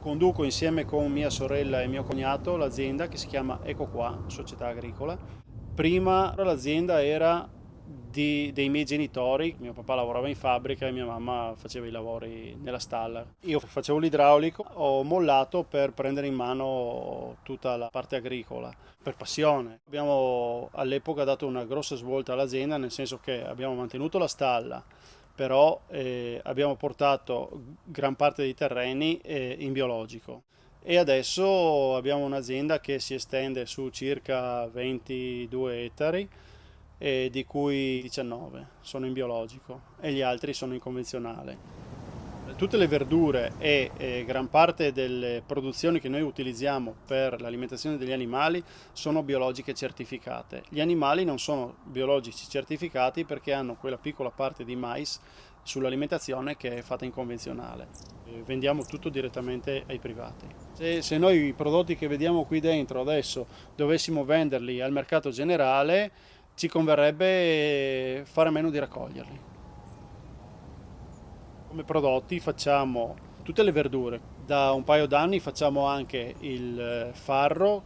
Conduco insieme con mia sorella e mio cognato l'azienda che si chiama Eco Qua, società agricola. Prima l'azienda era dei miei genitori, mio papà lavorava in fabbrica e mia mamma faceva i lavori nella stalla. Io facevo l'idraulico, ho mollato per prendere in mano tutta la parte agricola, per passione. Abbiamo all'epoca dato una grossa svolta all'azienda, nel senso che abbiamo mantenuto la stalla, però abbiamo portato gran parte dei terreni in biologico e adesso abbiamo un'azienda che si estende su circa 22 ettari, di cui 19 sono in biologico e gli altri sono in convenzionale. Tutte le verdure e gran parte delle produzioni che noi utilizziamo per l'alimentazione degli animali sono biologiche certificate. Gli animali non sono biologici certificati perché hanno quella piccola parte di mais sull'alimentazione che è fatta in convenzionale. Vendiamo tutto direttamente ai privati. Se noi i prodotti che vediamo qui dentro adesso dovessimo venderli al mercato generale, ci converrebbe fare a meno di raccoglierli. Come prodotti facciamo tutte le verdure. Da un paio d'anni facciamo anche il farro,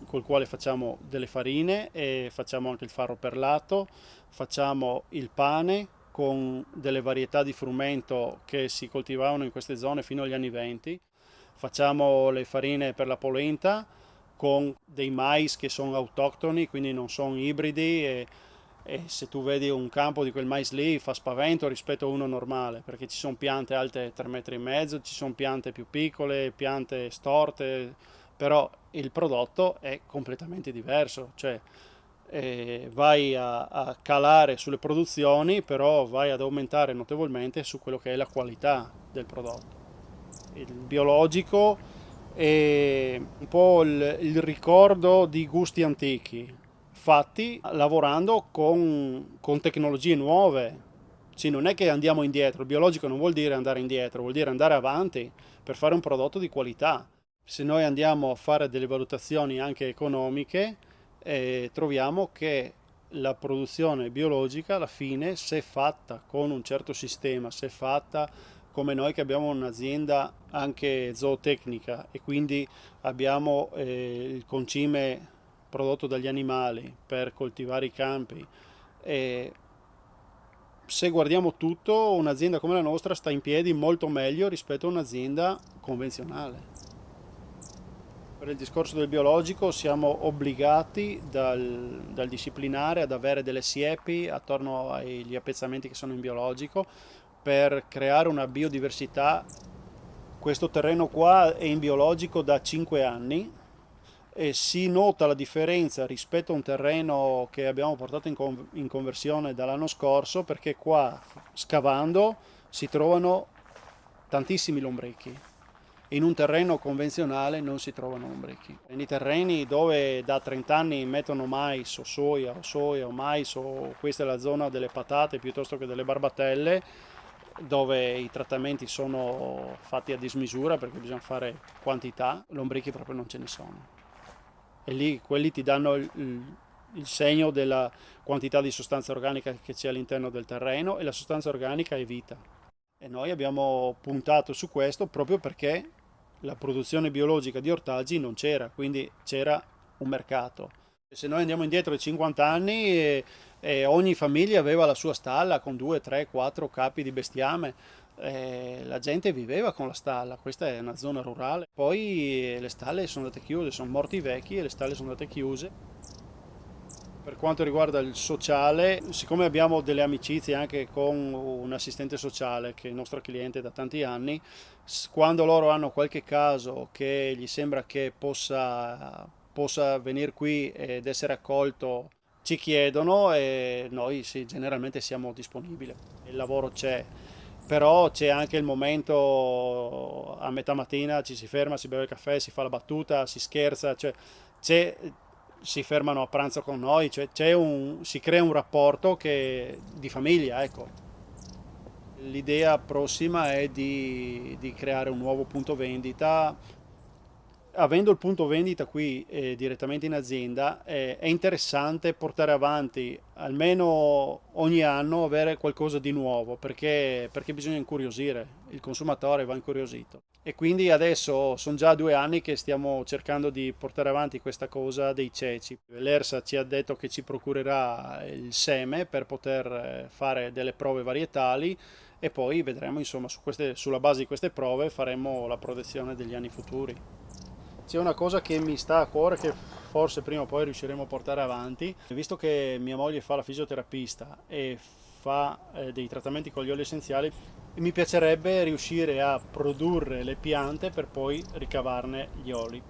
col quale facciamo delle farine e facciamo anche il farro perlato. Facciamo il pane con delle varietà di frumento che si coltivavano in queste zone fino agli anni 20. Facciamo le farine per la polenta con dei mais che sono autoctoni, quindi non sono ibridi e se tu vedi un campo di quel mais lì fa spavento rispetto a uno normale, perché ci sono piante alte 3 metri e mezzo, ci sono piante più piccole, piante storte, però il prodotto è completamente diverso, cioè vai a calare sulle produzioni, però vai ad aumentare notevolmente su quello che è la qualità del prodotto. Il biologico è un po' il ricordo di gusti antichi, fatti lavorando con tecnologie nuove. Sì, non è che andiamo indietro, il biologico non vuol dire andare indietro, vuol dire andare avanti per fare un prodotto di qualità. Se noi andiamo a fare delle valutazioni anche economiche, troviamo che la produzione biologica alla fine, se fatta con un certo sistema, se fatta come noi che abbiamo un'azienda anche zootecnica e quindi abbiamo il concime prodotto dagli animali per coltivare i campi. E se guardiamo tutto, un'azienda come la nostra sta in piedi molto meglio rispetto a un'azienda convenzionale. Per il discorso del biologico siamo obbligati dal disciplinare ad avere delle siepi attorno agli appezzamenti che sono in biologico per creare una biodiversità. Questo terreno qua è in biologico da 5 anni e si nota la differenza rispetto a un terreno che abbiamo portato in conversione dall'anno scorso perché qua scavando si trovano tantissimi lombrichi. In un terreno convenzionale non si trovano lombrichi. Nei terreni dove da 30 anni mettono mais o soia o mais o questa è la zona delle patate piuttosto che delle barbatelle, dove i trattamenti sono fatti a dismisura perché bisogna fare quantità, lombrichi proprio non ce ne sono. E lì quelli ti danno il segno della quantità di sostanza organica che c'è all'interno del terreno e la sostanza organica è vita. E noi abbiamo puntato su questo proprio perché la produzione biologica di ortaggi non c'era, quindi c'era un mercato. Se noi andiamo indietro di 50 anni e ogni famiglia aveva la sua stalla con 2, 3, 4 capi di bestiame, la gente viveva con la stalla, questa è una zona rurale. Poi le stalle sono andate chiuse, sono morti i vecchi e le stalle sono andate chiuse. Per quanto riguarda il sociale, siccome abbiamo delle amicizie anche con un assistente sociale che è il nostro cliente da tanti anni, quando loro hanno qualche caso che gli sembra che possa venire qui ed essere accolto, ci chiedono e noi sì, generalmente siamo disponibili. Il lavoro c'è, però c'è anche il momento a metà mattina ci si ferma, si beve il caffè, si fa la battuta, si scherza, cioè c'è si fermano a pranzo con noi, cioè si crea un rapporto di famiglia, ecco. L'idea prossima è di creare un nuovo punto vendita avendo il punto vendita qui direttamente in azienda, è interessante portare avanti almeno ogni anno, avere qualcosa di nuovo, perché bisogna incuriosire, il consumatore va incuriosito. E quindi adesso sono già 2 anni che stiamo cercando di portare avanti questa cosa dei ceci. L'ERSA ci ha detto che ci procurerà il seme per poter fare delle prove varietali e poi vedremo, insomma, sulla base di queste prove faremo la protezione degli anni futuri. C'è una cosa che mi sta a cuore che forse prima o poi riusciremo a portare avanti, visto che mia moglie fa la fisioterapista e fa dei trattamenti con gli oli essenziali, mi piacerebbe riuscire a produrre le piante per poi ricavarne gli oli.